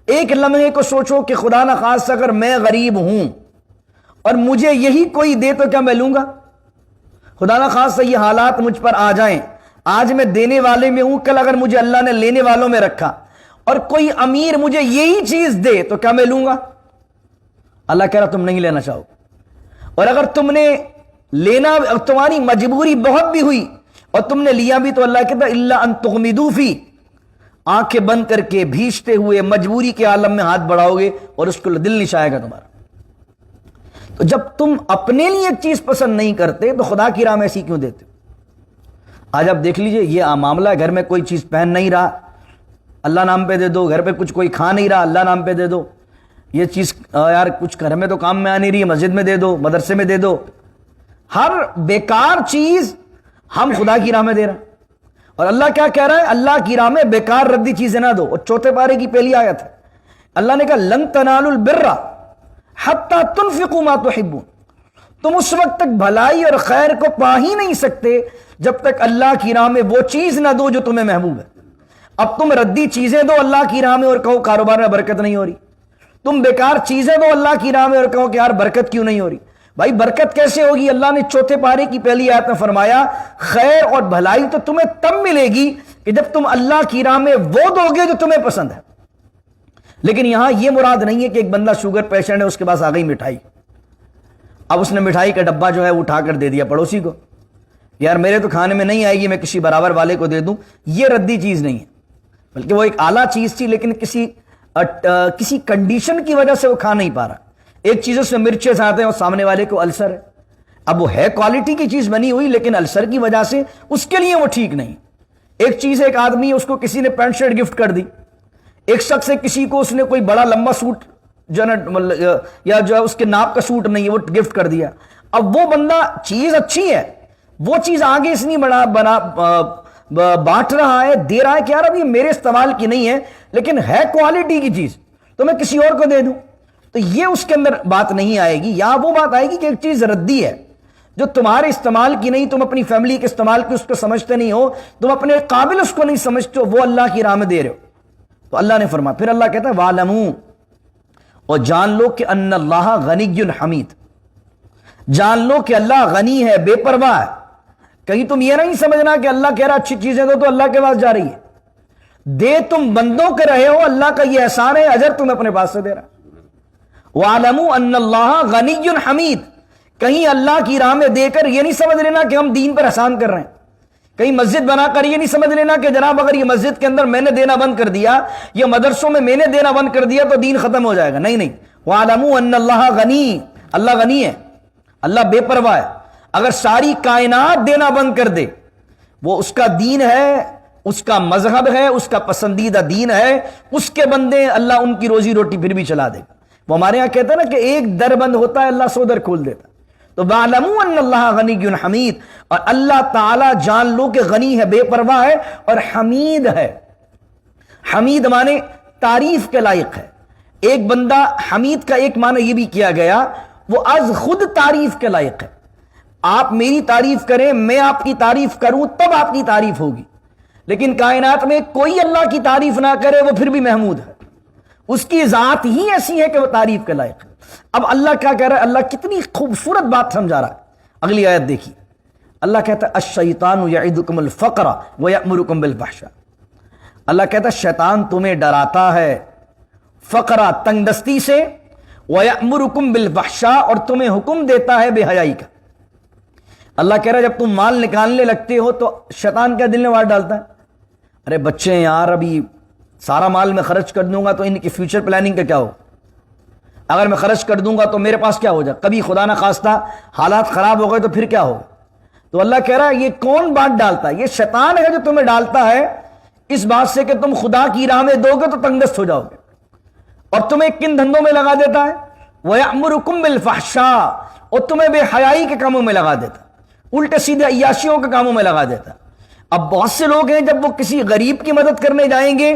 ایک لمحے کو سوچو کہ خدا نخواستہ اگر میں غریب ہوں اور مجھے یہی کوئی دے تو کیا میں لوں گا؟ خدا نخواستہ یہ حالات مجھ پر آ جائیں، آج میں دینے والے میں ہوں، کل اگر مجھے اللہ نے لینے والوں میں رکھا اور کوئی امیر مجھے یہی چیز دے تو کیا میں لوں گا؟ اللہ کہہ رہا تم نہیں لینا چاہو، اور اگر تم نے لینا، تمہاری مجبوری بہت بھی ہوئی اور تم نے لیا بھی تو اللہ کہتا الا ان تغمضوا فی، آنکھیں بند کر کے بھیجتے ہوئے مجبوری کے عالم میں ہاتھ بڑھاؤ گے اور اس کو دل نہیں چاہے گا تمہارا۔ تو جب تم اپنے لیے ایک چیز پسند نہیں کرتے تو خدا کی راہ میں ایسی کیوں دیتے؟ آج آپ دیکھ لیجئے یہ معاملہ ہے، گھر میں کوئی چیز پہن نہیں رہا، اللہ نام پہ دے دو، گھر پہ کچھ کوئی کھا نہیں رہا، اللہ نام پہ دے دو، یہ چیز یار کچھ گھر میں تو کام میں آ نہیں رہی ہے، مسجد میں دے دو، مدرسے میں دے دو، ہر بیکار چیز ہم خدا کی راہ میں دے رہے ہیں۔ اور اللہ کیا کہہ رہا ہے؟ اللہ کی راہ میں بیکار ردی چیزیں نہ دو۔ اور چوتھے پارے کی پہلی آیت ہے، اللہ نے کہا لن تنالوا البر حتی تنفقوا ما تحبون، تم اس وقت تک بھلائی اور خیر کو پا ہی نہیں سکتے جب تک اللہ کی راہ میں وہ چیز نہ دو جو تمہیں محبوب ہے۔ اب تم ردی چیزیں دو اللہ کی راہ میں اور کہو کاروبار میں برکت نہیں ہو رہی، تم بیکار چیزیں دو اللہ کی راہ میں اور کہو کہ یار برکت کیوں نہیں ہو رہی۔ بھائی برکت کیسے ہوگی؟ اللہ نے چوتھے پارے کی پہلی آیت میں فرمایا خیر اور بھلائی تو تمہیں تب ملے گی کہ جب تم اللہ کی راہ میں وہ دو گے جو تمہیں پسند ہے۔ لیکن یہاں یہ مراد نہیں ہے کہ ایک بندہ شوگر پیشنٹ ہے، اس کے پاس آ گئی مٹھائی، اب اس نے مٹھائی کا ڈبہ جو ہے وہ اٹھا کر دے دیا پڑوسی کو، یار میرے تو کھانے میں نہیں آئے گی، میں کسی برابر والے کو دے دوں۔ یہ ردی چیز نہیں ہے، بلکہ وہ ایک اعلیٰ چیز تھی لیکن کسی کنڈیشن کی وجہ سے وہ کھا نہیں پا رہا۔ ایک چیز اس میں مرچیں زیادہ ہیں اور سامنے والے کو السر ہے، اب وہ ہے کوالٹی کی چیز بنی ہوئی لیکن السر کی وجہ سے اس کے لیے وہ ٹھیک نہیں۔ ایک چیز ایک آدمی، اس کو کسی نے پینٹ شرٹ گفٹ کر دی، ایک شخص ہے کسی کو اس نے کوئی بڑا لمبا سوٹ جو ہے یا جو ہے اس کے ناپ کا سوٹ نہیں ہے وہ گفٹ کر دیا۔ اب وہ بندہ چیز اچھی ہے وہ چیز آگے اس نہیں بانٹ رہا ہے، دے رہا ہے کہ یار اب یہ میرے استعمال کی نہیں ہے لیکن ہے کوالٹی کی چیز تو میں کسی اور کو دے دوں، تو یہ اس کے اندر بات نہیں آئے گی۔ یہاں وہ بات آئے گی کہ ایک چیز ردی ہے جو تمہارے استعمال کی نہیں، تم اپنی فیملی کے استعمال کی اس کو سمجھتے نہیں ہو، تم اپنے قابل اس کو نہیں سمجھتے ہو، وہ اللہ کی راہ میں دے رہے ہو۔ تو اللہ نے فرمایا، پھر اللہ کہتا ہے وَعْلَمُوا، اور جان لو کہ ان اللہ غنی حمید، جان لو کہ اللہ غنی ہے، بے پرواہ ہے۔ کہیں تم یہ نہیں سمجھنا کہ اللہ کہہ رہا اچھی چیزیں دو تو اللہ کے پاس جا رہی ہے، دے تم بندوں کے رہے ہو، اللہ کا یہ احسان ہے، اجر تم اپنے پاس سے دے رہا۔ وَعْلَمُوا أَنَّ اللَّهَ غَنِيٌّ حَمِيدٌ، کہیں اللہ کی راہ میں دے کر یہ نہیں سمجھ لینا کہ ہم دین پر احسان کر رہے ہیں، کہیں مسجد بنا کر یہ نہیں سمجھ لینا کہ جناب اگر یہ مسجد کے اندر میں نے دینا بند کر دیا یا مدرسوں میں نے دینا بند کر دیا تو دین ختم ہو جائے گا۔ نہیں نہیں، وَعْلَمُوا أَنَّ اللَّهَ غَنِيٌّ، اللہ غنی ہے، اللہ بے پرواہ ہے۔ اگر ساری کائنات دینا بند کر دے، وہ اس کا دین ہے، اس کا مذہب ہے، اس کا پسندیدہ دین ہے، اس کے بندے اللہ ان کی روزی روٹی پھر بھی چلا دے گا۔ وہ ہمارے یہاں کہتے ہیں نا کہ ایک در بند ہوتا ہے اللہ 100 در کھول دیتا۔ تو وَعْلَمُوا أَنَّ اللَّهَ غَنِيٌّ حَمِيدٌ، اور اللہ تعالی جان لو کہ غنی ہے، بے پرواہ ہے اور حمید ہے۔ حمید مانے تعریف کے لائق ہے۔ ایک بندہ حمید کا ایک معنی یہ بھی کیا گیا وہ از خود تعریف کے لائق ہے۔ آپ میری تعریف کریں، میں آپ کی تعریف کروں تب آپ کی تعریف ہوگی، لیکن کائنات میں کوئی اللہ کی تعریف نہ کرے وہ پھر بھی محمود ہے، اس کی ذات ہی ایسی ہے کہ وہ تعریف کے لائق ہے۔ اب اللہ کیا کہہ رہا ہے؟ اللہ کتنی خوبصورت بات سمجھا رہا ہے، اگلی آیت دیکھیے۔ اللہ کہتا ہے الشیطان یعدکم الفقر ویأمرکم بالفحشاء، اللہ کہتا ہے شیطان تمہیں ڈراتا ہے فقرہ تنگ دستی سے، ویأمرکم بالفحشاء اور تمہیں حکم دیتا ہے بے حیائی کا۔ اللہ کہہ رہا ہے جب تم مال نکالنے لگتے ہو تو شیطان کیا دل میں وار ڈالتا ہے؟ ارے بچے ہیں یار، ابھی سارا مال میں خرچ کر دوں گا تو ان کی فیوچر پلاننگ کا کیا ہو؟ اگر میں خرچ کر دوں گا تو میرے پاس کیا ہو جائے؟ کبھی خدا نہ خواستہ حالات خراب ہو گئے تو پھر کیا ہوگا؟ تو اللہ کہہ رہا ہے یہ کون بات ڈالتا ہے؟ یہ شیطان ہے جو تمہیں ڈالتا ہے اس بات سے کہ تم خدا کی راہ میں دو گے تو تنگ دست ہو جاؤ گے، اور تمہیں کن دھندوں میں لگا دیتا ہے؟ وَيَأْمُرُكُمْ بِالْفَحْشَاءِ، اور تمہیں بے حیائی کے کاموں میں لگا دیتا ہے، الٹے سیدھے عیاشیوں کے کاموں میں لگا دیتا ہے۔ اب بہت سے لوگ ہیں جب وہ کسی غریب کی مدد کرنے جائیں گے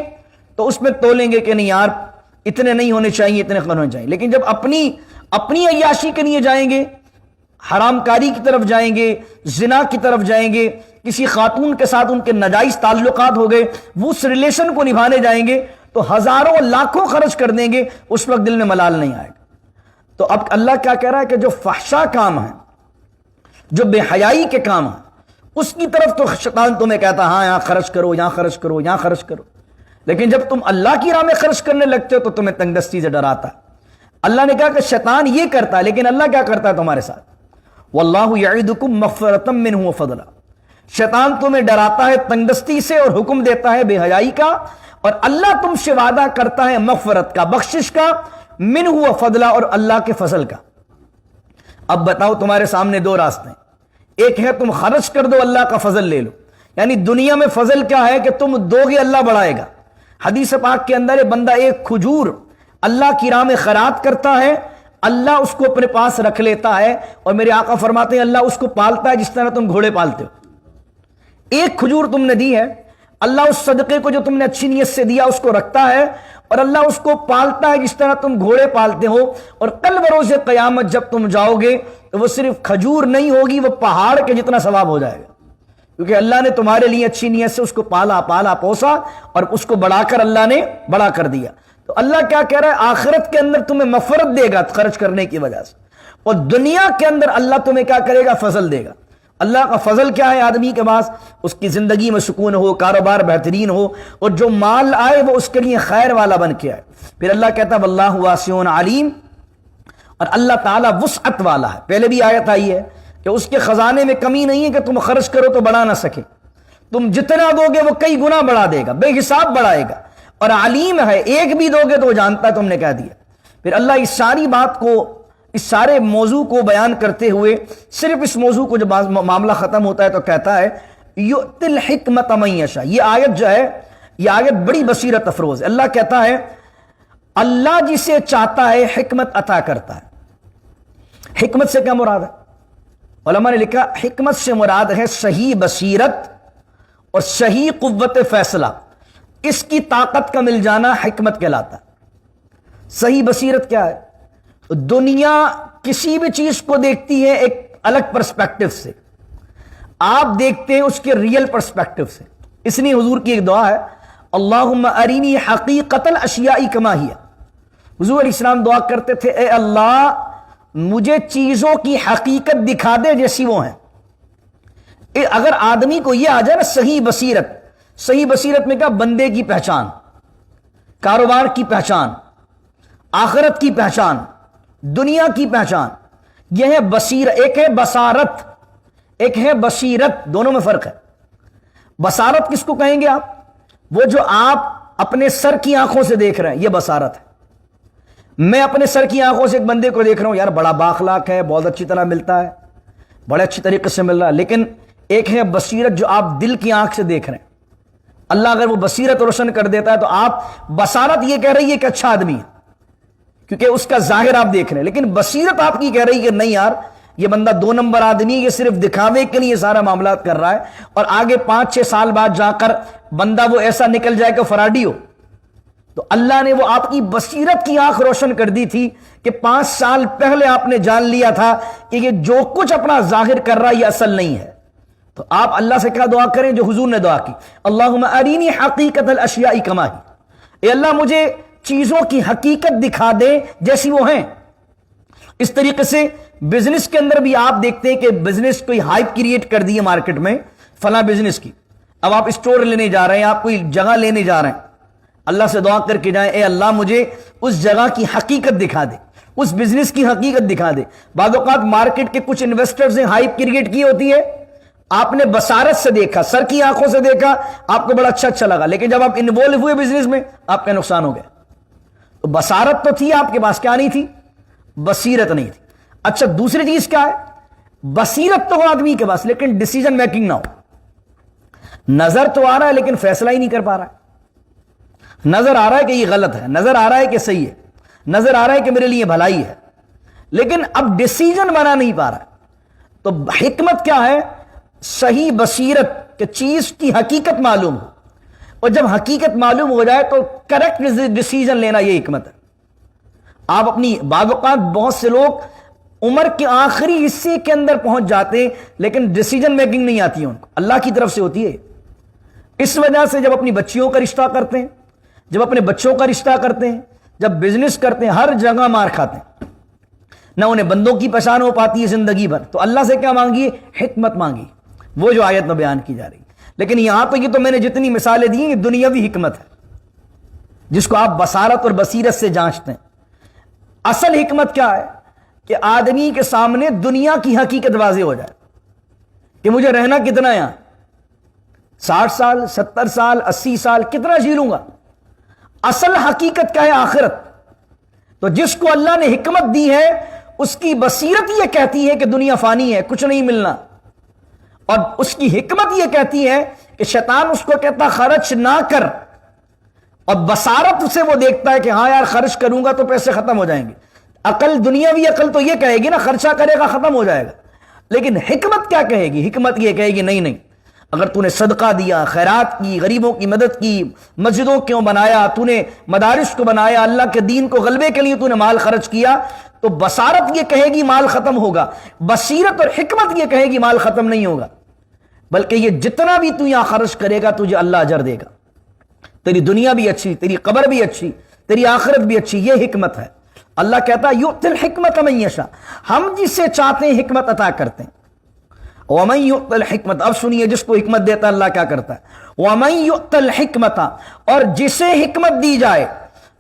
تو اس میں تولیں گے کہ نہیں یار اتنے نہیں ہونے چاہیے، اتنے ہونے چاہیے، لیکن جب اپنی عیاشی کے لیے جائیں گے، حرام کاری کی طرف جائیں گے، زنا کی طرف جائیں گے، کسی خاتون کے ساتھ ان کے ناجائز تعلقات ہو گئے، وہ اس ریلیشن کو نبھانے جائیں گے تو ہزاروں لاکھوں خرچ کر دیں گے، اس وقت دل میں ملال نہیں آئے گا۔ تو اب اللہ کیا کہہ رہا ہے کہ جو فحشا کام ہے، جو بے حیائی کے کام ہیں، اس کی طرف تو شیطان تمہیں کہتا ہاں یہاں خرچ کرو، یہاں خرچ کرو، یہاں خرچ کرو، لیکن جب تم اللہ کی راہ میں خرچ کرنے لگتے ہو تو تمہیں تنگ دستی سے ڈراتا ہے۔ اللہ نے کہا کہ شیطان یہ کرتا ہے، لیکن اللہ کیا کرتا ہے تمہارے ساتھ؟ واللہ یعدکم مغفرۃ منہ وفضلا، شیطان تمہیں ڈراتا ہے تنگ دستی سے اور حکم دیتا ہے بے حیائی کا، اور اللہ تم سے وعدہ کرتا ہے مغفرت کا، بخشش کا، منہ وفضلا، اور اللہ کے فضل کا۔ اب بتاؤ تمہارے سامنے دو راستے ہیں، ایک ہے تم خرچ کر دو اللہ کا فضل لے لو، یعنی دنیا میں فضل کیا ہے کہ تم دو گے اللہ بڑھائے گا۔ حدیث پاک کے اندر بندہ ایک کھجور اللہ کی راہ میں خیرات کرتا ہے، اللہ اس کو اپنے پاس رکھ لیتا ہے، اور میرے آقا فرماتے ہیں اللہ اس کو پالتا ہے جس طرح تم گھوڑے پالتے ہو۔ ایک کھجور تم نے دی ہے، اللہ اس صدقے کو جو تم نے اچھی نیت سے دیا اس کو رکھتا ہے، اور اللہ اس کو پالتا ہے جس طرح تم گھوڑے پالتے ہو، اور کل بروز قیامت جب تم جاؤ گے تو وہ صرف کھجور نہیں ہوگی، وہ پہاڑ کے جتنا ثواب ہو جائے گا، کیونکہ اللہ نے تمہارے لیے اچھی نیت سے اس کو پالا پوسا اور اس کو بڑھا کر اللہ نے بڑا کر دیا۔ تو اللہ کیا کہہ رہا ہے؟ آخرت کے اندر تمہیں مغفرت دے گا خرچ کرنے کی وجہ سے، اور دنیا کے اندر اللہ تمہیں کیا کرے گا؟ فضل دے گا۔ اللہ کا فضل کیا ہے آدمی کے پاس؟ اس کی زندگی میں سکون ہو، کاروبار بہترین ہو، اور جو مال آئے وہ اس کے لیے خیر والا بن کے آئے۔ پھر اللہ کہتا ہے واللہ واسع علیم، اور اللہ تعالیٰ وسعت والا ہے۔ پہلے بھی آیت آئی ہے کہ اس کے خزانے میں کمی نہیں ہے کہ تم خرچ کرو تو بڑھا نہ سکے، تم جتنا دو گے وہ کئی گنا بڑھا دے گا، بے حساب بڑھائے گا، اور علیم ہے، ایک بھی دو گے تو وہ جانتا ہے تم نے کہہ دیا۔ پھر اللہ اس ساری بات کو، اس سارے موضوع کو بیان کرتے ہوئے صرف اس موضوع کو جب معاملہ ختم ہوتا ہے تو کہتا ہے یؤتی الحکمت من یشاء۔ یہ آیت جو ہے یہ آیت بڑی بصیرت افروز ہے۔ اللہ کہتا ہے اللہ جسے چاہتا ہے حکمت عطا کرتا ہے۔ حکمت سے کیا مراد ہے؟ علماء نے لکھا حکمت سے مراد ہے صحیح بصیرت اور صحیح قوت فیصلہ، اس کی طاقت کا مل جانا حکمت کہلاتا ہے۔ صحیح بصیرت کیا ہے؟ دنیا کسی بھی چیز کو دیکھتی ہے ایک الگ پرسپیکٹو سے، آپ دیکھتے ہیں اس کے ریئل پرسپیکٹو سے۔ اس لیے حضور کی ایک دعا ہے، اللہم ارینی حقیقت الاشیاء کما ہی۔ حضور علیہ السلام دعا کرتے تھے، اے اللہ مجھے چیزوں کی حقیقت دکھا دے جیسی وہ ہیں۔ اگر آدمی کو یہ آ جائے نا صحیح بصیرت، صحیح بصیرت میں کیا؟ بندے کی پہچان، کاروبار کی پہچان، آخرت کی پہچان، دنیا کی پہچان، یہ ہے بصیرت۔ ایک ہے بصارت، ایک ہے بصیرت، دونوں میں فرق ہے۔ بصارت کس کو کہیں گے آپ؟ وہ جو آپ اپنے سر کی آنکھوں سے دیکھ رہے ہیں، یہ بصارت ہے۔ میں اپنے سر کی آنکھوں سے ایک بندے کو دیکھ رہا ہوں، یار بڑا بااخلاق ہے، بہت اچھی طرح ملتا ہے، بڑے اچھی طریقے سے مل رہا ہے، لیکن ایک ہے بصیرت جو آپ دل کی آنکھ سے دیکھ رہے ہیں۔ اللہ اگر وہ بصیرت روشن کر دیتا ہے تو آپ، بصارت یہ کہہ رہی ہے کہ اچھا آدمی ہے کیونکہ اس کا ظاہر آپ دیکھ رہے ہیں، لیکن بصیرت آپ کی کہہ رہی ہے کہ نہیں یار یہ بندہ 2 نمبر آدمی ہے، یہ صرف دکھاوے کے لیے سارا معاملات کر رہا ہے، اور آگے 5-6 سال بعد جا کر بندہ وہ ایسا نکل جائے کہ فراڈی ہو۔ تو اللہ نے وہ آپ کی بصیرت کی آنکھ روشن کر دی تھی کہ 5 سال پہلے آپ نے جان لیا تھا کہ یہ جو کچھ اپنا ظاہر کر رہا ہے یہ اصل نہیں ہے۔ تو آپ اللہ سے کیا دعا کریں جو حضور نے دعا کی، اللہم ارینی حقیقت الاشیاء کما ہی، اے اللہ مجھے چیزوں کی حقیقت دکھا دے جیسی وہ ہیں۔ اس طریقے سے بزنس کے اندر بھی آپ دیکھتے ہیں کہ بزنس کوئی ہائپ کریٹ کر دی ہے مارکیٹ میں فلاں بزنس کی۔ اب آپ اسٹور لینے جا رہے ہیں، آپ کوئی جگہ لینے جا رہے ہیں، اللہ سے دعا کر کے جائیں، اے اللہ مجھے اس جگہ کی حقیقت دکھا دے، اس بزنس کی حقیقت دکھا دے۔ بعض اوقات مارکیٹ کے کچھ انویسٹرز نے ہائپ کریٹ کی ہوتی ہے، آپ نے بصارت سے دیکھا، سر کی آنکھوں سے دیکھا، آپ کو بڑا اچھا لگا، لیکن جب آپ انوالو ہوئے بزنس میں آپ کا نقصان ہو گیا۔ تو بصارت تو تھی آپ کے پاس، کیا نہیں تھی؟ بصیرت نہیں تھی۔ اچھا دوسری چیز کیا ہے؟ بصیرت تو ہو آدمی کے پاس لیکن ڈیسیجن میکنگ نہ ہو۔ نظر تو آ رہا ہے لیکن فیصلہ ہی نہیں کر پا رہا ہے، نظر آ رہا ہے کہ یہ غلط ہے، نظر آ رہا ہے کہ صحیح ہے، نظر آ رہا ہے کہ میرے لیے بھلائی ہے، لیکن اب ڈیسیجن بنا نہیں پا رہا۔ تو حکمت کیا ہے؟ صحیح بصیرت، کہ چیز کی حقیقت معلوم ہو، اور جب حقیقت معلوم ہو جائے تو کریکٹ ڈیسیجن لینا، یہ حکمت ہے۔ آپ اپنی، بعض اوقات بہت سے لوگ عمر کے آخری حصے کے اندر پہنچ جاتے ہیں لیکن ڈیسیجن میکنگ نہیں آتی ہے ان کو، اللہ کی طرف سے ہوتی ہے۔ اس وجہ سے جب اپنی بچیوں کا رشتہ کرتے ہیں، جب اپنے بچوں کا رشتہ کرتے ہیں، جب بزنس کرتے ہیں، ہر جگہ مار کھاتے ہیں، نہ انہیں بندوں کی پہچان ہو پاتی ہے زندگی بھر۔ تو اللہ سے کیا مانگیے؟ حکمت مانگی، وہ جو آیت میں بیان کی جا رہی ہے۔ لیکن یہاں پہ یہ تو میں نے جتنی مثالیں دی ہیں یہ دنیاوی حکمت ہے جس کو آپ بصارت اور بصیرت سے جانچتے ہیں۔ اصل حکمت کیا ہے؟ کہ آدمی کے سامنے دنیا کی حقیقت واضح ہو جائے کہ مجھے رہنا کتنا ہے، یہاں 60 سال 70 سال 80 سال کتنا جی لوں گا۔ اصل حقیقت کیا ہے؟ آخرت۔ تو جس کو اللہ نے حکمت دی ہے اس کی بصیرت یہ کہتی ہے کہ دنیا فانی ہے، کچھ نہیں ملنا، اور اس کی حکمت یہ کہتی ہے کہ شیطان اس کو کہتا خرچ نہ کر، اور بصارت سے وہ دیکھتا ہے کہ ہاں یار خرچ کروں گا تو پیسے ختم ہو جائیں گے۔ عقل، دنیاوی عقل تو یہ کہے گی نا خرچہ کرے گا ختم ہو جائے گا، لیکن حکمت کیا کہے گی؟ حکمت یہ کہے گی نہیں، اگر تو نے صدقہ دیا، خیرات کی، غریبوں کی مدد کی، مسجدوں کیوں بنایا، تو نے مدارس کو بنایا، اللہ کے دین کو غلبے کے لیے تو نے مال خرچ کیا، تو بصارت یہ کہے گی مال ختم ہوگا، بصیرت اور حکمت یہ کہے گی مال ختم نہیں ہوگا، بلکہ یہ جتنا بھی تو یہاں خرچ کرے گا تجھے اللہ اجر دے گا، تیری دنیا بھی اچھی، تیری قبر بھی اچھی، تیری آخرت بھی اچھی۔ یہ حکمت ہے۔ اللہ کہتا ہے یؤتی الحکمت من یشاء، ہم جسے چاہتے ہیں حکمت عطا کرتے ہیں۔ ومن یؤت الحکمت، اب سنیے جس کو حکمت دیتا ہے اللہ کیا کرتا ہے، ومن یؤت الحکمت، اور جسے حکمت دی جائے،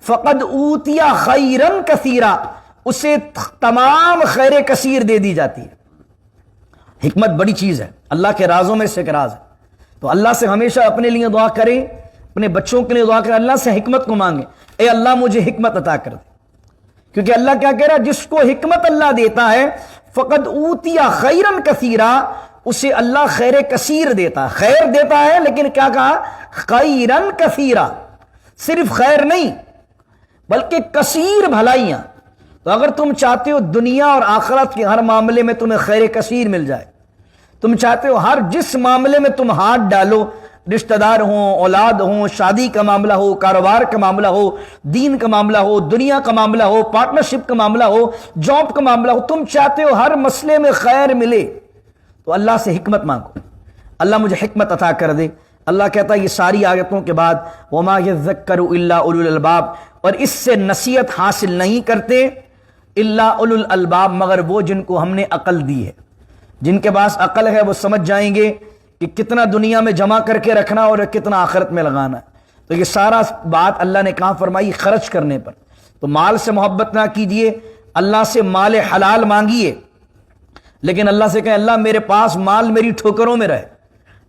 فقد اوتی خیرا کثیرا، اسے تمام خیر کثیر دے دی جاتی ہے۔ حکمت بڑی چیز ہے، اللہ کے رازوں میں سے ایک راز ہے۔ تو اللہ سے ہمیشہ اپنے لیے دعا کریں، اپنے بچوں کے لیے دعا کریں، اللہ سے حکمت کو مانگیں، اے اللہ مجھے حکمت عطا کر دے، کیونکہ اللہ کیا کہہ رہا ہے، جس کو حکمت اللہ دیتا ہے فقد اوتی خیرا کثیرا، اسے اللہ خیر کثیر دیتا ہے، خیر دیتا ہے لیکن کیا کہا؟ خیرا کثیرا، صرف خیر نہیں بلکہ کثیر بھلائیاں۔ تو اگر تم چاہتے ہو دنیا اور آخرت کے ہر معاملے میں تمہیں خیر کثیر مل جائے، تم چاہتے ہو ہر جس معاملے میں تم ہاتھ ڈالو، رشتہ دار ہوں، اولاد ہوں، شادی کا معاملہ ہو، کاروبار کا معاملہ ہو، دین کا معاملہ ہو، دنیا کا معاملہ ہو، پارٹنرشپ کا معاملہ ہو، جاب کا معاملہ ہو، تم چاہتے ہو ہر مسئلے میں خیر ملے تو اللہ سے حکمت مانگو، اللہ مجھے حکمت عطا کر دے۔ اللہ کہتا ہے یہ ساری آیتوں کے بعد وَمَا يَذَّكَّرُ إِلَّا أُولُو الْأَلْبَابِ، اور اس سے نصیحت حاصل نہیں کرتے الا اولو الالباب، مگر وہ جن کو ہم نے عقل دی ہے، جن کے پاس عقل ہے وہ سمجھ جائیں گے کہ کتنا دنیا میں جمع کر کے رکھنا اور کتنا آخرت میں لگانا ہے۔ تو یہ سارا بات اللہ نے کہاں فرمائی؟ خرچ کرنے پر۔ تو مال سے محبت نہ کیجئے، اللہ سے مال حلال مانگیے، لیکن اللہ سے کہیں اللہ میرے پاس مال میری ٹھوکروں میں رہے،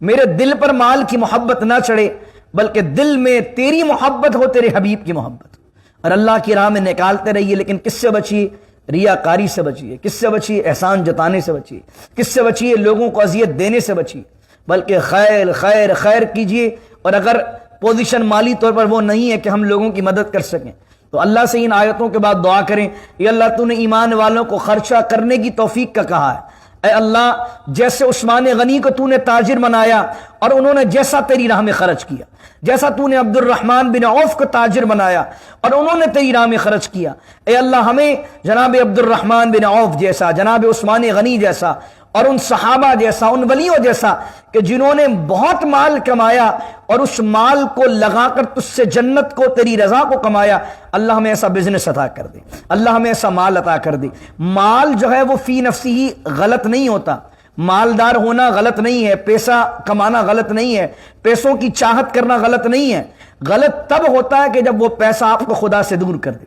میرے دل پر مال کی محبت نہ چڑھے، بلکہ دل میں تیری محبت ہو، تیرے حبیب کی محبت، اور اللہ کی راہ میں نکالتے رہیے۔ لیکن کس سے بچیے؟ ریاکاری سے بچیے۔ کس سے بچیے؟ احسان جتانے سے بچیے۔ کس سے بچیے؟ لوگوں کو اذیت دینے سے بچیے، بلکہ خیر خیر خیر کیجئے۔ اور اگر پوزیشن مالی طور پر وہ نہیں ہے کہ ہم لوگوں کی مدد کر سکیں تو اللہ سے ان آیتوں کے بعد دعا کریں، یا اللہ تو نے ایمان والوں کو خرچہ کرنے کی توفیق کا کہا ہے، اے اللہ جیسے عثمان غنی کو تو نے تاجر بنایا اور انہوں نے جیسا تیری راہ میں خرچ کیا، جیسا تو نے عبد الرحمن بن عوف کو تاجر بنایا اور انہوں نے تیری راہ میں خرچ کیا، اے اللہ ہمیں جناب عبد الرحمن بن عوف جیسا، جناب عثمان غنی جیسا اور ان صحابہ جیسا، ان ولیوں جیسا کہ جنہوں نے بہت مال کمایا اور اس مال کو لگا کر تجھ سے جنت کو، تیری رضا کو کمایا، اللہ ہمیں ایسا بزنس عطا کر دے، اللہ ہمیں ایسا مال عطا کر دے۔ مال جو ہے وہ فی نفسی ہی غلط نہیں ہوتا، مالدار ہونا غلط نہیں ہے، پیسہ کمانا غلط نہیں ہے، پیسوں کی چاہت کرنا غلط نہیں ہے، غلط تب ہوتا ہے کہ جب وہ پیسہ آپ کو خدا سے دور کر دے۔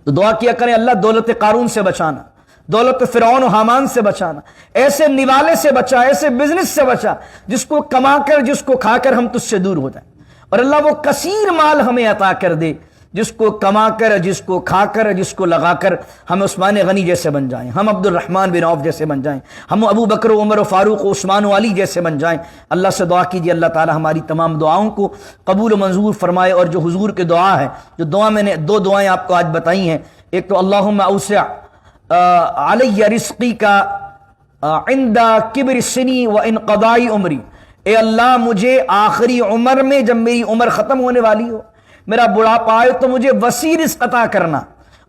تو دعا کیا کریں اللہ دولت قارون سے بچانا، دولت فرعون و حامان سے بچانا، ایسے نوالے سے بچا، ایسے بزنس سے بچا جس کو کما کر، جس کو کھا کر ہم تجھ سے دور ہو جائیں، اور اللہ وہ کثیر مال ہمیں عطا کر دے جس کو کما کر، جس کو کھا کر، جس کو لگا کر ہم عثمان غنی جیسے بن جائیں، ہم عبد الرحمن بن عوف جیسے بن جائیں، ہم ابو بکر و عمر و فاروق و عثمان و علی جیسے بن جائیں۔ اللہ سے دعا کیجیے اللہ تعالی ہماری تمام دعاؤں کو قبول و منظور فرمائے۔ اور جو حضور کی دعا ہے، جو دعا میں نے دو دعائیں آپ کو آج بتائی ہیں، ایک تو اللہم اوسع علی رزقی کا عند کبر سنی و انقضاء عمری، اے اللہ مجھے آخری عمر میں جب میری عمر ختم ہونے والی ہو، میرا بڑھاپا آئے تو مجھے وسیع رزق عطا کرنا۔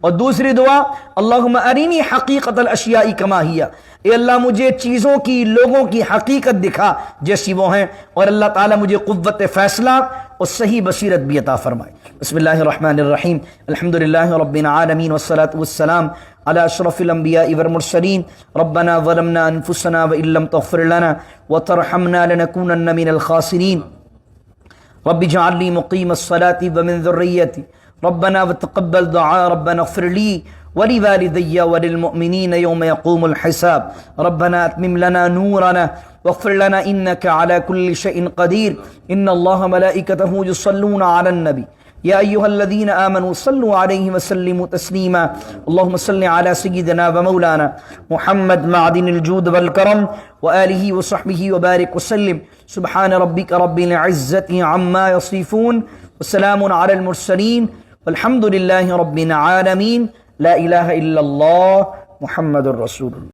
اور دوسری دعا اللہم ارینی حقیقت الاشیاء کما ہی، اے اللہ مجھے چیزوں کی، لوگوں کی حقیقت دکھا جیسی وہ ہیں، اور اللہ تعالیٰ مجھے قوت فیصلہ اور صحیح بصیرت بھی عطا فرمائے۔ بسم اللہ الرحمن الرحیم، الحمدللہ رب العالمین والصلاة والسلام علی اشرف الانبیاء والمرسلین، ربنا ظلمنا انفسنا وان لم تغفر لنا وترحمنا لنکونن من الخاسرین، رب اجعل لي مقيم الصلاة ومن ذريتي ربنا وتقبل دعاء، ربنا اغفر لي ولوالدي وللمؤمنين يوم يقوم الحساب، ربنا اتمم لنا نورنا واغفر لنا إنك على كل شيء قدير، إن الله ملائكته يصلون على النبي يا أيها الذين آمنوا صلوا عليه وسلموا تسليما، اللهم صل على سيدنا ومولانا محمد معدن الجود والكرم وآله وصحبه وبارك وسلم، سبحان ربك رب العزة عما يصفون وسلام على المرسلين والحمد لله رب العالمين، لا إله إلا الله محمد رسول الله۔